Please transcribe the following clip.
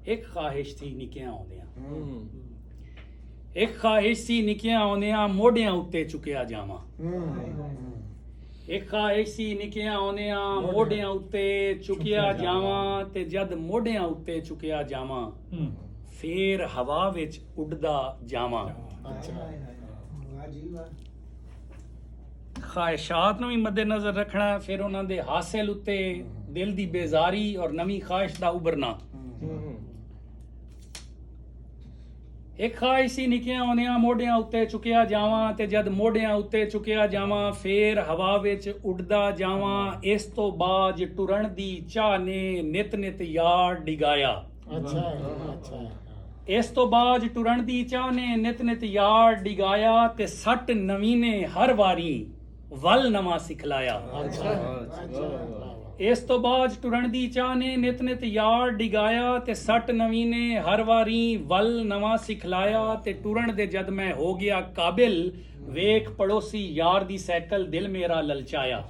ਇੱਕ ਖਾਹਿਸ਼ ਸੀ ਨਿੱਕਿਆਂ ਆਉਂਦਿਆਂ ਇੱਕ ਖਾਹਿਸ਼ ਸੀ ਨਿੱਕਿਆਂ ਆਉਂਦਿਆਂ ਮੋਢਿਆਂ ਉੱਤੇ ਚੁੱਕਿਆ ਜਾਵਾਂ ਇੱਕ ਖਾਹਿਸ਼ ਸੀ ਨਿੱਕਿਆਂ ਆਉਂਦਿਆਂ ਮੋਢਿਆਂ ਉੱਤੇ ਚੁੱਕਿਆ ਜਾਵਾਂ ਤੇ ਜਦ ਮੋਢਿਆਂ ਉੱਤੇ ਚੁੱਕਿਆ ਜਾਵਾਂ ਫੇਰ ਹਵਾ ਵਿੱਚ ਉੱਡਦਾ ਜਾਵਾਂ। ਖਾਹਿਸ਼ਾਤ ਨੂੰ ਵੀ ਮੱਦੇ ਨਜ਼ਰ ਰੱਖਣਾ, ਫਿਰ ਉਹਨਾਂ ਦੇ ਹਾਸਿਲ ਉੱਤੇ ਦਿਲ ਦੀ ਬੇਜ਼ਾਰੀ ਔਰ ਨਵੀਂ ਖਾਹਿਸ਼ ਦਾ ਉਭਰਨਾ। ਇੱਕ ਖਾਹਿਸ਼ ਸੀ ਨਿੱਕਿਆਂ ਆਉਂਦਿਆਂ ਮੋਢਿਆਂ ਉੱਤੇ ਚੁੱਕਿਆ ਜਾਵਾਂ ਤੇ ਜਦ ਮੋਢਿਆਂ ਉੱਤੇ ਚੁੱਕਿਆ ਜਾਵਾਂ ਫੇਰ ਹਵਾ ਵਿੱਚ ਉੱਡਦਾ ਜਾਵਾਂ। ਇਸ ਤੋਂ ਬਾਅਦ ਟੁਰਨ ਦੀ ਚਾਹ ਨੇ ਨਿਤ ਨਿਤ ਯਾਰ ਡਿਗਾਇਆ। ਇਸ ਤੋਂ ਬਾਅਦ ਟੁਰਨ ਦੀ ਚਾਹ ਨੇ ਨਿਤ ਨਿਤ ਯਾਰ ਡਿਗਾਇਆ ਤੇ ਸੱਟ ਨਵੀਂ ਨੇ ਹਰ ਵਾਰੀ ਵੱਲ ਨਵਾਂ ਸਿਖਲਾਇਆ। ਇਸ ਤੋਂ ਬਾਅਦ ਟੁਰਨ ਦੀ ਚਾਹ ਨੇ ਨਿਤ ਨਿਤ ਯਾਰ ਡਿਗਾਇਆ ਤੇ ਸੱਟ ਨਵੀਂ ਨੇ ਹਰ ਵਾਰੀ ਵੱਲ ਨਵਾਂ ਸਿਖਲਾਇਆ। ਤੇ ਟੁਰਨ ਦੇ ਜਦ ਮੈਂ ਹੋ ਗਿਆ ਕਾਬਿਲ ਵੇਖ ਪੜੋਸੀ ਯਾਰ ਦੀ ਸਾਈਕਲ ਦਿਲ ਮੇਰਾ ਲਲਚਾਇਆ।